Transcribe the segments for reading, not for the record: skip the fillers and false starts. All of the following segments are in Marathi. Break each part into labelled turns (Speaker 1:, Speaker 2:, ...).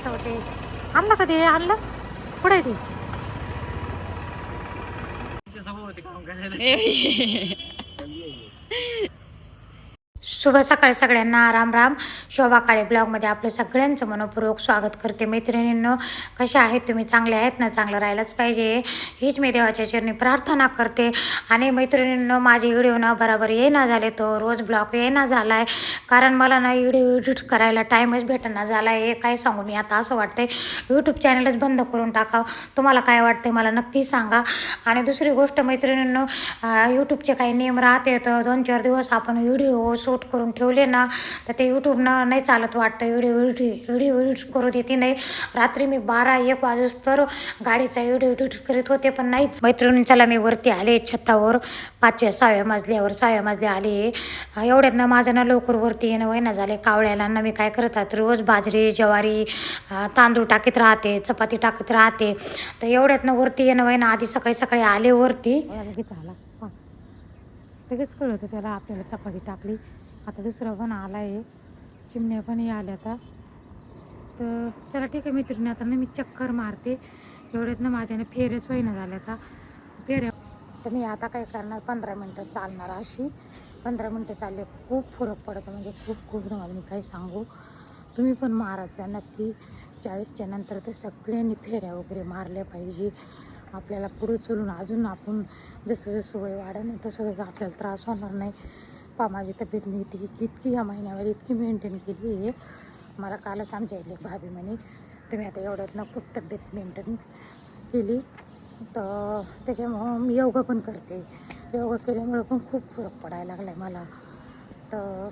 Speaker 1: ते आणलं का ते आणलं पुढे ते शुभ सकाळ सगळ्यांना राम राम. शोभा काळे ब्लॉगमध्ये आपलं सगळ्यांचं मनपूर्वक स्वागत करते. मैत्रिणींनो, कशा आहेत तुम्ही? चांगले आहेत ना? चांगलं राहायलाच पाहिजे हीच मी देवाच्या चरणी प्रार्थना करते. आणि मैत्रिणींनो, माझे व्हिडिओ ना बरोबर येईना झाले, तो रोज ब्लॉग येईना झाला आहे, कारण मला ना व्हिडिओ एडिट करायला टाईमच भेटेना झाला आहे. काय सांगू मी आता, असं वाटतंय यूट्यूब चॅनलच बंद करून टाकावं. तुम्हाला काय वाटतंय मला नक्की सांगा. आणि दुसरी गोष्ट मैत्रिणींनो, यूट्यूबचे काही नियम राहते, तर 2-4 दिवस आपण व्हिडिओ शूट करून ठेवले ना तर ते यूट्यूबनं नाही चालत वाटतं. व्हिडिओ एडिट करू देते नाही. रात्री मी 12-1 वाजूस तर गाडीचा व्हिडिओ एडिट करीत होते, पण नाहीच. मैत्रिणींच्याला मी वरती आले छतावर, 5व्या-6व्या मजल्यावर, 6व्या मजल्या आले. एवढ्यात ना माझं ना लवकर वरती येणं वयना झाले. कावळ्याला ना मी काय करत राहते, रोज बाजरी ज्वारी तांदूळ टाकीत राहते, चपाती टाकीत राहते. तर एवढ्यात ना वरती येणं वयना. आधी सकाळी सकाळी आले वरती, लगेच कळत त्याला आपल्याला चपाती टाकली. आता दुसरा पण आला आहे, चिमण्या पण आल्या आता. तर चला ठीक आहे मैत्रिणी, आता ना मी चक्कर मारते. एवढ्यात ना माझ्याने फेऱ्याच होईना झाल्या आता फेऱ्या. तर मी आता काय करणार, 15 मिनटं चालणार. अशी 15 मिनटं चालले खूप फरक पडतो, म्हणजे खूप तुम्हाला मी काय सांगू. तुम्ही पण मारायचा नक्की. 40च्या नंतर तर सगळ्यांनी फेऱ्या वगैरे मारल्या पाहिजे. आपल्याला पुढे चलून अजून आपण जसं वय वाढणं तसं आपल्याला त्रास होणार नाही. माझी तब्येत मी इतकी या महिन्यामध्ये इतकी मेंटेन केली आहे. मला कालच आमच्या इथले भाभी म्हणे तुम्ही आता एवढ्यात खूप तब्येत मेंटेन केली. तर त्याच्यामुळं मी योगा पण करते. योगा केल्यामुळं पण खूप फरक पडायला लागला आहे मला. तर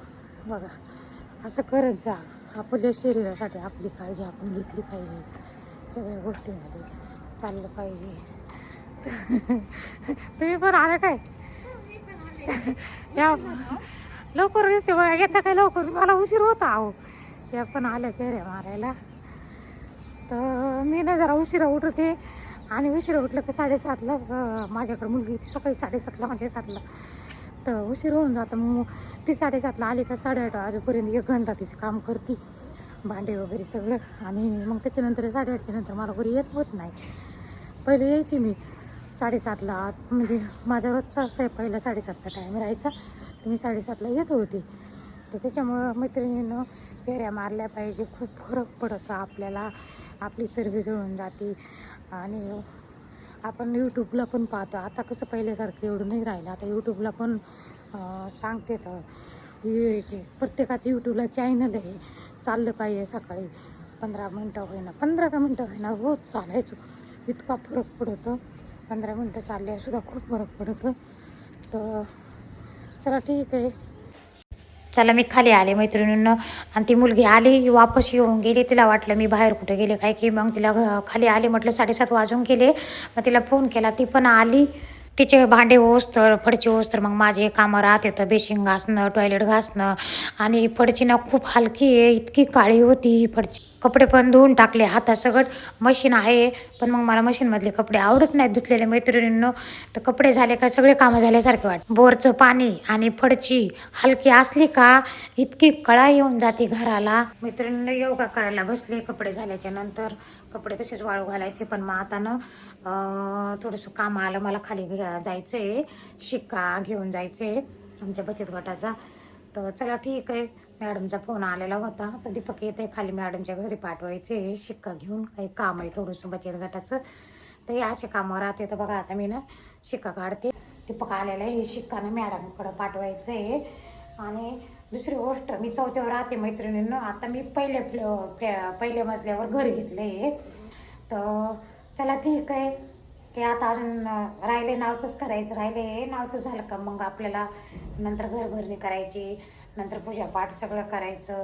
Speaker 1: बघा, असं करत जा. आपल्या शरीरासाठी आपली काळजी आपण घेतली पाहिजे. सगळ्या गोष्टींमध्ये चाललं पाहिजे. तुम्ही पण आला काय? या लवकर येते बघा, येता काय लवकर, मला उशीर होता अहो. त्या पण आल्या फेऱ्या मारायला. तर मी ना जरा उशिरा उठते, आणि उशिरा उठलं की 7:30लाच माझ्याकडे मुलगी येते. सकाळी 7:30ला म्हणजे 7ला. तर उशीर होऊन जातं. मग ती 7:30ला आली का 8:30 वाजेपर्यंत 1 घंटा तिचं काम करते, भांडे वगैरे सगळं. आणि मग त्याच्यानंतर 8:30च्या नंतर मला घरी येत होत नाही. पहिले यायची मी 7:30ला, म्हणजे माझा रोजचा असं आहे, पहिला 7:30चा टाईम राहायचा, तर मी 7:30ला येत होते. तर त्याच्यामुळं मैत्रिणीनं फेऱ्या मारल्या पाहिजे. खूप फरक पडतो आपल्याला, आपली चरबी जळून जाते. आणि आपण यूट्यूबला पण पाहतो, आता कसं पहिल्यासारखं एवढं नाही राहिलं. आता यूट्यूबला पण सांगते तर प्रत्येकाचं यूट्यूबला चॅनल आहे. चाललं पाहिजे सकाळी 15 मिनटं होईना, 15 मिनटं होईना, रोज चालायचं. इतका फरक पडतो. 15 मिनटं चालल्यासुद्धा खूप फरक पडतो. तर चला ठीक आहे. चला मी खाली आले मैत्रिणींना, आणि ती मुलगी आली वापस येऊन गेली. तिला वाटलं मी बाहेर कुठे गेले काय की, मग तिला खाली आली, म्हटलं 7:30 वाजून गेले. मग तिला फोन केला, ती पण आली. तिचे भांडे होसतर, फडची होसतर मग माझे कामं राहते. तर बेसिंग घासणं, टॉयलेट घासणं. आणि फडची ना खूप हलकी आहे, इतकी काळी होती ही फडची. कपडे पण धुवून टाकले हातासकट. मशीन आहे, पण मग मला मशीनमधले कपडे आवडत नाहीत धुतलेले मैत्रिणींनो. तर कपडे झाले का सगळे कामं झाल्यासारखे वाटतं. बोरचं पाणी आणि फडची हलकी असली का इतकी कळा येऊन जाते घराला. मैत्रिणींना योगा करायला बसले कपडे झाल्याच्या नंतर. कपडे तसेच वाळू घालायचे, पण मग आता ना थोडंसं काम आलं मला, खाली जायचं आहे, शिक्का घेऊन जायचं आहे आमच्या बचत गटाचा. तर चला ठीक आहे. मॅडमचा फोन आलेला होता, तर दीपक येते खाली, मॅडमच्या घरी पाठवायचे शिक्का घेऊन. काही काम आहे थोडंसं बचत गटाचं, तर हे असे कामं राहते. तर बघा आता मी ना शिक्का काढते. दीपक आलेला आहे, शिक्का ना मॅडमकडं पाठवायचं आहे. आणि दुसरी गोष्ट, मी 4थ्यावर राहते मैत्रिणींनो. आता मी पहिल्या मजल्यावर घर घेतलं आहे. तर चला ठीक आहे. ते आता अजून राहिले नावचंच करायचं राहिले. नावचं झालं का मग आपल्याला नंतर घरभरणी करायची, नंतर पूजापाठ सगळं करायचं.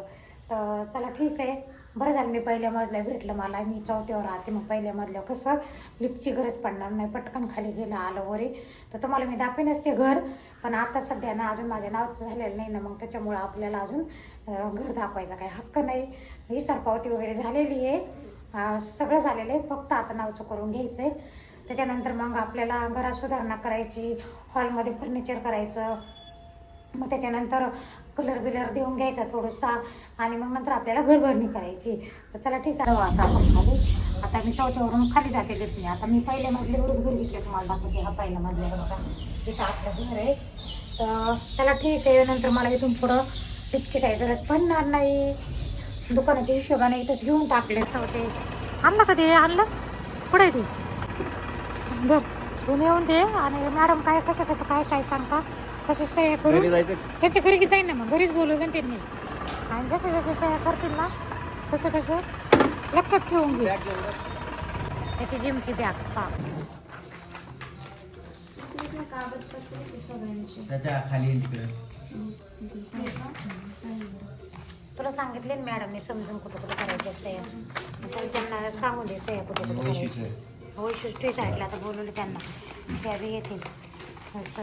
Speaker 1: तर चला ठीक आहे. बरं झालं मी पहिल्या मजल्या भेटलं मला. मी 4थ्यावर राहते, मग पहिल्या मजल्यावर कसं लिफ्टची गरज पडणार नाही, पटकन खाली गेलं आलं वरी. तर तुम्हाला मी दाखवेनच ते घर, पण आता सध्या ना अजून माझ्या नावचं झालेलं नाही ना, मग त्याच्यामुळं आपल्याला अजून घर दाखवायचा काही हक्क नाही. ही सरपावती वगैरे झालेली आहे, सगळं झालेलं आहे, फक्त आता नावचं करून घ्यायचं आहे. त्याच्यानंतर मग आपल्याला घरात सुधारणा करायची, हॉलमध्ये फर्निचर करायचं. मग त्याच्यानंतर कलर बिलर देऊन घ्यायचा थोडासा आणि मग नंतर आपल्याला घरभरणी करायची. तर चला ठीक आहे आता आपण खाली. आता मी चौथ्यावरून खाली जाते लिफ्टने. आता मी पहिल्या मजल्यावरच घर घेतले तुम्हाला दाखवते. हा पहिला मजल्यावर होता तिथं आपलं घर आहे. तर चला ठीक आहे. नंतर मला इथून पुढं लिफ्टची काही गरज पडणार नाही. दुकानाच्या हिशोबाने इथंच घेऊन टाकले होते. आणलं का ते आणलं पुढे ते घर घेऊन येऊन दे. आणि मॅडम काय कसं कसं काय काय सांगता कसं सह्या करून त्यांच्या घरी जाईन ना. मग घरीच बोलवलं त्यांनी. आणि जसं जसं सह्या करतील ना तसं तसं लक्षात ठेवून घे. त्याची जिमची बॅग पा
Speaker 2: त्याच्या खाली
Speaker 1: तुला सांगितले ना मॅडमने समजून कुठं कुठं करायचे सह्या. तर त्यांना सांगून दे सह्या कुठं कुठं करायचे. वैशिष्ट्य साईडला आता बोलवलं त्यांना त्या बी येतील असं.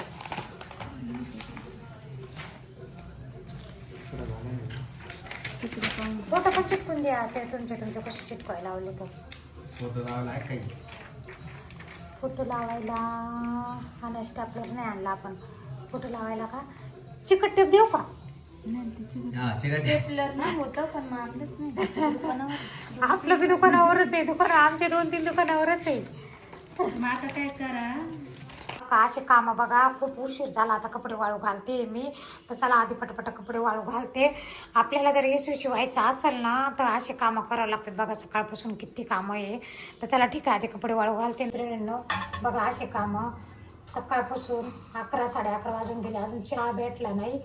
Speaker 1: फोटो पण चिटकून द्या. ते तुमचे कसे चिटकवायला लावले तर
Speaker 2: फोटो लावला काही
Speaker 1: फोटो लावायला हा स्टॅपलर नाही आणला आपण. फोटो लावायला का चिकट टेप देऊ का? आपलं बी दुकानावरच आहे. दुकान आमच्या 2-3 दुकानावरच आहे.
Speaker 3: मग आता काय करा
Speaker 1: का असे कामं बघा. खूप उशीर झाला. आता कपडे वाळू घालते मी. तर चला आधी पटपट कपडे वाळू घालते. आपल्याला जर यशस्वी व्हायचं असेल ना तर असे कामं करावं लागतात बघा. सकाळपासून किती कामं आहे. तर चला ठीक आहे आधी कपडे वाळू घालते. मित्रांनो बघा असे कामं सकाळपासून 11 साडे 11 वाजून गेले. अजून चहा भेटला नाही.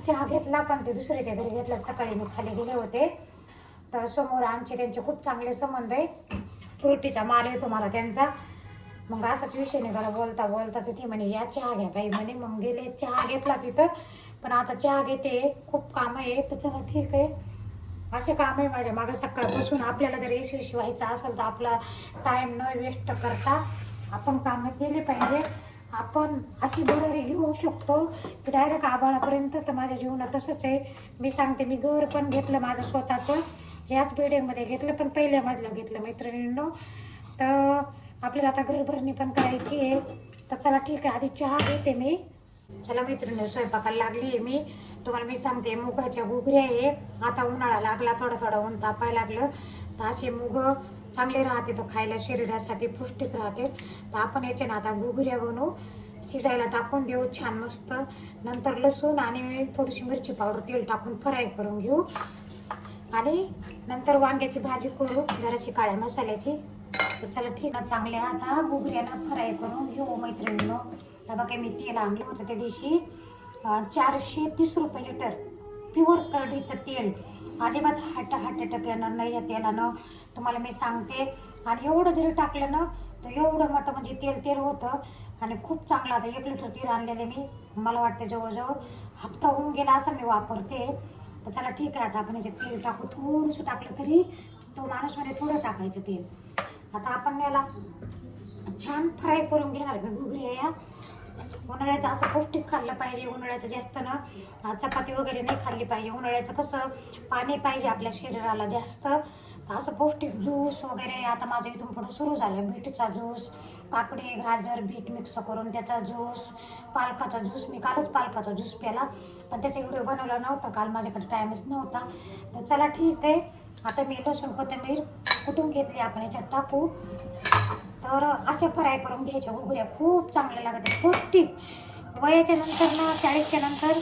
Speaker 1: चहा घेतला पण ते दुसऱ्याच्या घरी घेतला. सकाळी मी खाली गेले होते. तर समोर आमचे त्यांचे खूप चांगले संबंध आहे. फ्रुटीचा माल येतो मला त्यांचा. मग असाच विषय निघाला बोलता बोलता तर ती म्हणे या चहा घ्या बाई म्हणे. मग गेले चहा घेतला तिथं. पण आता चहा घेते. खूप कामं आहे. तर चला ठीक आहे. असे काम आहे माझ्या मागं सकाळपासून. आपल्याला जर यशस्वी व्हायचं असेल तर आपला टाईम न वेस्ट करता आपण कामं केले पाहिजे. आपण अशी बरोबरी घेऊ शकतो की डायरेक्ट आभाळापर्यंत. तर माझ्या जीवनात तसंच आहे. मी सांगते मी घर पण घेतलं माझं स्वतःचं. ह्याच बिल्डिंगमध्ये घेतलं पण पहिल्या मजला घेतलं मैत्रिणींनो. तर आपल्याला आता घरभरणी पण करायची आहे. तर चला ठीक आहे आधी चहा घेते मी. चला मैत्रिणी स्वयंपाकाला लागली आहे मी. तुम्हाला मी सांगते मुगाच्या घुगऱ्या आहे. आता उन्हाळा लागला थोडा ऊन तापायला लागलं. तर असे मुग चांगले राहते तर खायला शरीरासाठी पौष्टिक राहते. तर आपण याच्या ना आता घुगऱ्या बनवू. शिजायला टाकून देऊ छान मस्त. नंतर लसूण आणि थोडीशी मिरची पावडर तेल टाकून फ्राय करून घेऊ. आणि नंतर वांग्याची भाजी करू जराशी काळ्या मसाल्याची. तर चला ठीक आहे चांगल्या आता घुगऱ्याला फ्राय करून घेऊ मैत्रिणींनो. तर बघा मी तेल आणलं होतं त्या दिवशी 430 रुपये लिटर प्युअर कढीचं तेल. अजिबात हार्ट अटॅक येणार नाही या तेलानं तुम्हाला मी सांगते. आणि एवढं जरी टाकलं ना तर एवढं मोठं म्हणजे तेल होतं. आणि खूप चांगलं. आता 1 लिटर तेल आणलेले मी. मला वाटते जवळजवळ हप्ता होऊन गेला असं मी वापरते. तर चला ठीक आहे आता आपण याच्यात तेल टाकू. थोडंसं टाकलं तरी तो माणूसमध्ये थोडं टाकायचं तेल. आता आपण याला छान फ्राय करून घेणार घुगऱ्या या. उन्हाळ्याचं असं पौष्टिक खाल्लं पाहिजे. उन्हाळ्याचं जास्त ना चपाती वगैरे नाही खाल्ली पाहिजे. उन्हाळ्याचं कसं पाणी पाहिजे आपल्या शरीराला जास्त. तर असं पौष्टिक ज्यूस वगैरे आता माझ्या इथून पुढं सुरू झालं. बीटचा ज्यूस, काकडी गाजर बीट मिक्स करून त्याचा ज्यूस, पालकाचा ज्यूस. मी कालच पालकाचा ज्यूस प्याला पण त्याचा व्हिडिओ बनवला नव्हता काल. माझ्याकडे टाईमच नव्हता. तर चला ठीक आहे आता मी लसूण कोथिंबीर कुटून घेतली आपण याच्यात टाकू. तर असे फ्राय करून घ्यायच्या घुगऱ्या. खूप चांगल्या लागतात पौष्टिक. वयाच्या नंतर ना 40च्या नंतर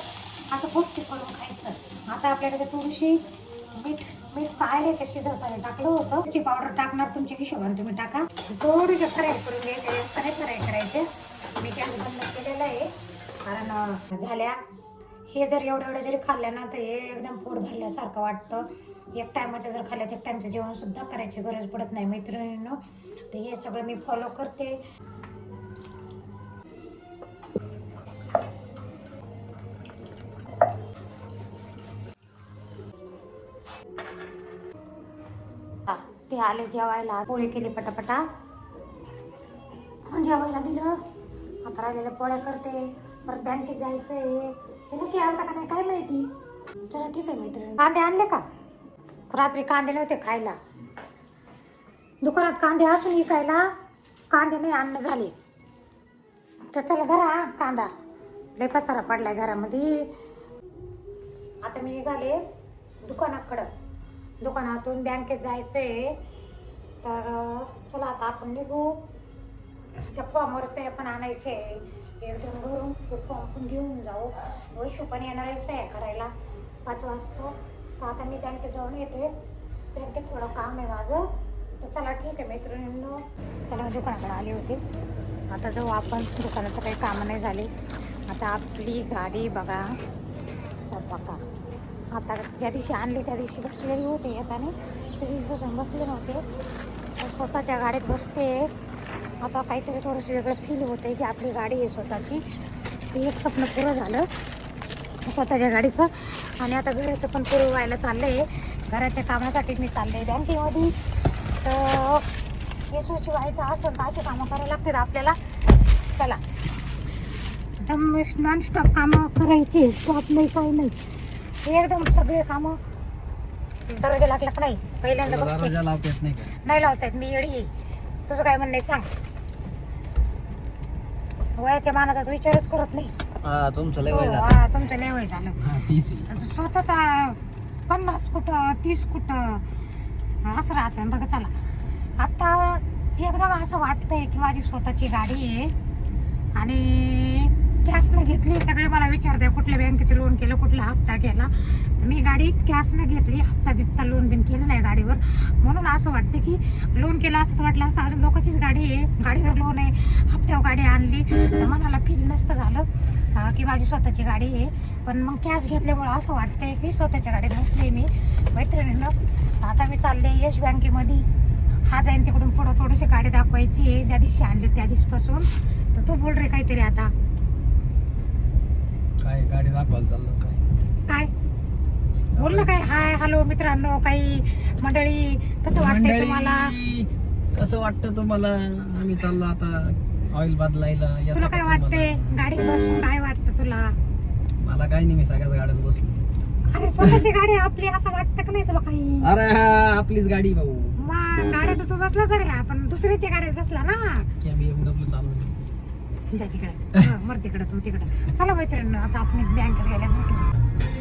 Speaker 1: असं पौष्टिक करून खायचं. आता आपल्याकडे थोडीशी मीठ पाहिल्याच्या शिजवताना टाकलं होतं. त्याची पावडर टाकणार तुमच्या हिशोबाने तुम्ही टाका. थोडीशी फ्राय करून घ्यायचे. जास्त फ्राय करायचे. मी गॅस बंद केलेलं आहे कारण झाल्या. हे जर एवढं जरी खाल्लं ना तर हे एकदम पोट भरल्यासारखं वाटतं. एक टायमाचं जर खाल्लं तर एक टाईमचं जेवणसुद्धा करायची गरज पडत नाही मैत्रिणींनो. तर हे सगळं मी फॉलो करते. ते आले जेवायला. पोळी केली पटापटा जेवायला दिलं. आता राहिलेल्या पोळ्या करते. परत बँकेत जायचं आहे. ते आणता का नाही काय माहिती. चला ठीक आहे मैत्रिणी. कांदे आणले का? रात्री कांदे नव्हते खायला. दुकानात कांदे असून विकायला कांदे नाही आणणं झाले. तर चला धरा कांदा. लय पसारा पडलाय घरामध्ये. आता मी निघाले दुकानाकडं. दुकानातून बँकेत जायचं आहे. तर चला आता आपण निघू. त्या फॉर्मवर सह्या पण आणायचे आहे. एकदम घरून ते फॉर्म पण घेऊन जाऊ. वैशू पण येणार आहे सह्या करायला 5 वाजता. तर आता मी बँकेत जाऊन येते. बँकेत थोडं काम आहे माझं. तर चला ठीक आहे मैत्रिणींनो. चला मी दुकानाकडे आले होते. आता जाऊ आपण. दुकानाचं काही कामं नाही झाली. आता आपली गाडी बघा. बघा आता ज्या दिवशी आणली त्या दिवशी बसलेली होते येताना. त्या दिवशी बसून बसले नव्हते. तर स्वतःच्या गाडीत बसते. आता काहीतरी थोडंसं वेगळं फील होतं की आपली गाडी आहे स्वतःची. ते एक स्वप्न पुरं झालं स्वतःच्या गाडीचं. आणि आता घराचं पण पुरं व्हायला चाललं आहे. घराच्या कामासाठी मी चालले आहे बँकेमध्ये. तर यशस्वी व्हायचं असं तर अशी कामं करायला लागतात आपल्याला. चला एकदम नॉनस्टॉप कामं करायची. स्टॉप नाही काही नाही. एकदम सगळे कामं. दरवाजा लागला का नाही पहिल्यांदा बसते.
Speaker 2: लावतात नाही का?
Speaker 1: नाही लावतायत. मी येडी आहे. तुझं काय म्हणणं आहे सांग. वयाच्या मानाचा तू विचारच करत नाहीस.
Speaker 2: तुमचं लय
Speaker 1: हो,
Speaker 2: वय झालं.
Speaker 1: हा, तुमचं लय वय झालं.
Speaker 2: 30.
Speaker 1: स्वतःचा 50 कुठं 30 कुठं असं राहतं. बघा चला आता एकदम असं वाटतंय की माझी स्वतःची गाडी आहे. आणि कॅशनं घेतली. सगळे मला विचारते कुठल्या बँकेचं लोन केलं, कुठला हप्ता केला. मी गाडी कॅशनं घेतली. हप्ता बिप्ता लोन बिन केलं नाही गाडीवर. म्हणून असं वाटतं की लोन केलं असतं तर वाटलं असतं अजून लोकांचीच गाडी आहे, गाडीवर लोन आहे, हप्त्यावर गाडी आणली तर मनाला फील नसतं झालं की माझी स्वतःची गाडी आहे. पण मग कॅश घेतल्यामुळं असं वाटतंय की स्वतःच्या गाडीत बसले मी. मैत्रिणीनं आता मी चालले यश बँकेमध्ये. हा जाईन तिकडून पुढं थोडीशी गाडी दाखवायची आहे ज्या दिवशी आणली त्या दिवशीपासून. तर तू बोल रे काहीतरी आता.
Speaker 2: काय गाडी दाखवायला चाललं
Speaker 1: काय बोल ना. काय हाय हॅलो मित्रांनो. काही मंडळी कसं वाटतंय तुम्हाला?
Speaker 2: कसं वाटतं तुम्हाला? आम्ही चाललो आता ऑइल बदलायला.
Speaker 1: तुला काय वाटतंय गाडी बसून? काय वाटतं तुला?
Speaker 2: मला काही नाही. मी सगळ्याच गाड्यात बसलो.
Speaker 1: अरे स्वतःची गाडी आपली असं वाटतं का नाही तुला काही?
Speaker 2: अरे आपलीच गाडी भाऊ.
Speaker 1: मग गाड्या तर तू बसला रे. आपण दुसऱ्याच्या गाड्यात बसला ना.
Speaker 2: BMW चालू.
Speaker 1: जा तिकडे. मर तिकडे तू तिकडे. चला मैत्रिणी आता आपण बँकेत गेल्या भेटू.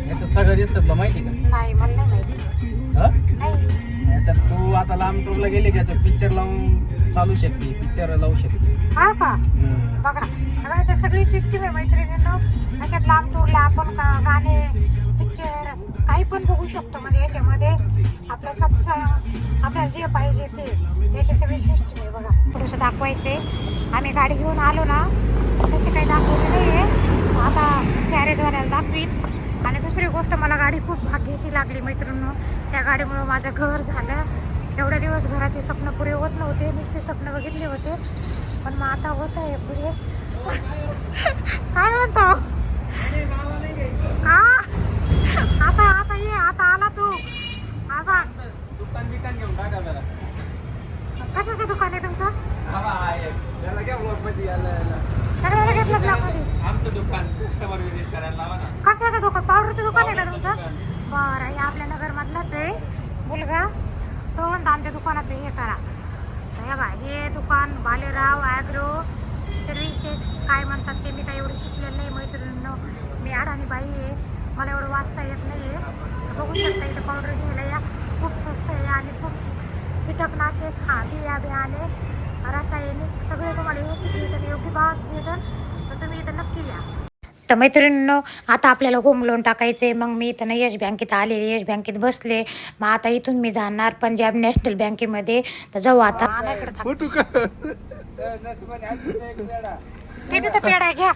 Speaker 2: याच्यात सगळं दिसतं तुला माहिती का?
Speaker 1: नाही मला नाही माहिती.
Speaker 2: नाही याच्यात तू आता लांब टूरला गेले की याच्यात पिक्चर लावून चालू शकते. पिक्चर लावू शकते.
Speaker 1: हा का? बघा याच्यात सगळी सिस्टीम आहे मैत्रिणींनो. याच्यात लांब टूरला आपण गाणे पिक्चर काही पण बघू शकतो. म्हणजे याच्यामध्ये आपलं सत्संग आपल्याला जे पाहिजे ते त्याची सगळी सिस्टीम आहे. बघा थोडंसं दाखवायचे. आम्ही गाडी घेऊन आलो ना तशी काही दाखवली नाही आहे. आता गॅरेजवाल्याला दाखवीन. आणि दुसरी गोष्ट मला गाडी खूप भाग्याची लागली मैत्रिणींनो. त्या गाडीमुळं माझं घर झालं. एवढ्या दिवस घराचे स्वप्न पुरे होत नव्हते. नुसते स्वप्न बघितले होते पण मग आता होत आहे पुरे. काय म्हणतो? आता आता ये. आता आला तू. आता
Speaker 2: दुकान घेऊन टाका जरा.
Speaker 1: कशाचं दुकान आहे तुमचं?
Speaker 2: याला काय ब्लॉक मध्ये
Speaker 1: सगळ्याला घेतलं ब्लॉकमध्ये.
Speaker 2: आमचं दुकान कस्टमर विजिट करायला लावा ना.
Speaker 1: कशाचं दुकान? पावडरचं दुकान आहे का तुमचं? बरं हे आपल्या नगरमधलाच आहे मुलगा. तो म्हणतो आमच्या दुकानाचं हे करा. तर हे बा हे दुकान भालेराव ॲग्रो सर्व्हिसेस काय म्हणतात ते मी काही एवढं शिकलेलं नाही मैत्रिणींनो. मी अडाणी बाई आहे. मला एवढं वाचता येत नाही आहे. बघू शकता इथं पावडर घ्यायला या. खूप स्वस्त आहे आणि खूप कीटकनाशक बिया बियाणे रासायनिक सगळे तुम्हाला व्यवस्थित भेटेल. योग्य भावात भेटेल. तर तुम्ही इथं नक्की या. तर मैत्रिणींनो आता आपल्याला होम लोन टाकायचे. मग मी इथं यश बँकेत आलेले. यश बँकेत बसले. मग आता इथून मी जाणार पंजाब नॅशनल बँकेमध्ये. तर जाऊ आता. तिथे तर पेढा घ्या.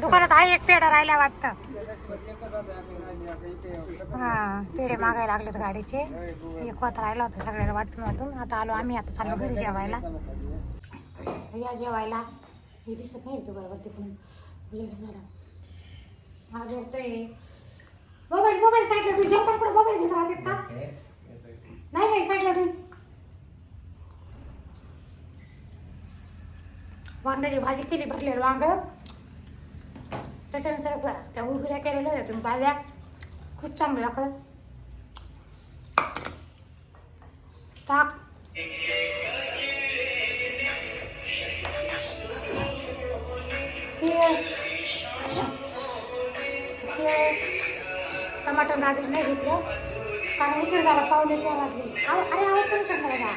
Speaker 1: दुकानात आहे एक पेढा राहिला वाटतं. हा पेढे मागायला लागलेत गाडीचे. एक वात राहिला होता सगळ्याला वाटून वाटून. आता आलो आम्ही. आता चाललो घरी जेवायला. या जेवायला. हे दिसत नाही तू बरोबर तिकडून झाला. हा जेवतोय. मोबाईल साईडला ठेव. जेवताना पुढे मोबाईल घेत राहतात का? नाही साईडला ठेव. वांग्याची भाजी केली भरलेलं वांग. त्याच्यानंतर त्या उघड्या केलेल्या होत्या तुम्ही भाज्या. खूप चांगलं लागलं. ताक मटण गाजर नाही घेतलं कारण उशीर झाला, 4:45 वाजले. अरे आवाज करू शकता का?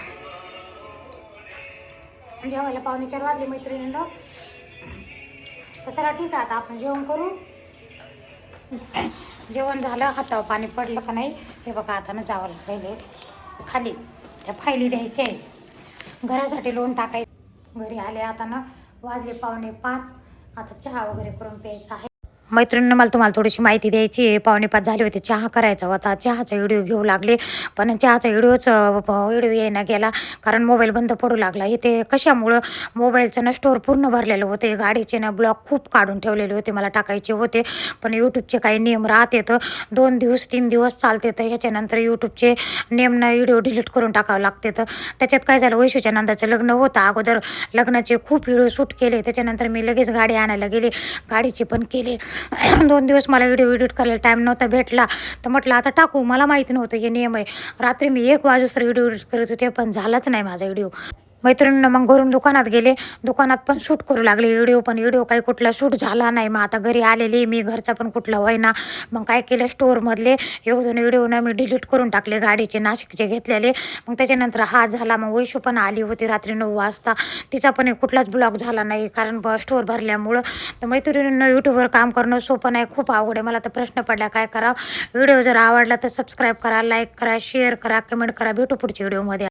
Speaker 1: जेवायला 4:45 वाजले मैत्रिणींना. तर चला ठीक आहे, आता आपण जेवण करू. जेवण झालं, हातावर पाणी पडलं का नाही हे बघा. आता ना जावं पहिले खाली, त्या फायली द्यायच्या आहे, घरासाठी लोन टाकायचं. घरी आले आता ना, वाजले 4:45. आता चहा वगैरे करून प्यायचा आहे. मैत्रिणीनं मला तुम्हाला थोडीशी माहिती द्यायची आहे. 4:45 झाले होते, चहा करायचा होता. चहाचा व्हिडिओ घेऊ लागले, पण चहाचा व्हिडिओ येईना गेला कारण मोबाईल बंद पडू लागला. इथे कशामुळं मोबाईलचं ना स्टोअर पूर्ण भरलेलं होते. गाडीचे ना ब्लॉक खूप काढून ठेवलेले होते, मला टाकायचे होते. पण यूट्यूबचे काही नियम राहते तर 2 दिवस 3 दिवस चालते. तर ह्याच्यानंतर यूट्यूबचे नियमनं व्हिडिओ डिलीट करून टाकावं लागते. तर त्याच्यात काय झालं, वैशूच्या नंदाचं लग्न होतं. अगोदर लग्नाचे खूप व्हिडिओ शूट केले, त्याच्यानंतर मी लगेच गाडी आणायला गेले, गाडीचे पण केले. 2 दिवस मला व्हिडिओ एडिट करायला टाईम नव्हता भेटला. तर म्हटलं आता टाकू, मला माहिती नव्हतं हे नियम आहे. रात्री मी 1 वाजूस्तर व्हिडिओ एडिट करत होते, पण झालाच नाही माझा व्हिडिओ. मैत्रिणींना मग घरून दुकानात गेले, दुकानात पण शूट करू लागले व्हिडिओ, पण व्हिडिओ काही कुठला शूट झाला नाही. मग आता घरी आलेली मी, घरचा पण कुठला होईना. मग काय केलं, स्टोअरमधले 1-2 व्हिडिओ ना मी डिलीट करून टाकले, गाडीचे नाशिकचे घेतलेले. मग त्याच्यानंतर हा झाला. मग वैशू पण आली होती रात्री 9 वाजता, तिचा पण कुठलाच ब्लॉग झाला नाही कारण स्टोअर भरल्यामुळं. तर मैत्रिणींना यूट्यूबवर काम करणं सोपं नाही, खूप अवघड आहे. मला तर प्रश्न पडला काय करावं. व्हिडिओ जर आवडला तर सबस्क्राईब करा, लाईक करा, शेअर करा, कमेंट करा. भेटू पुढच्या व्हिडिओमध्ये.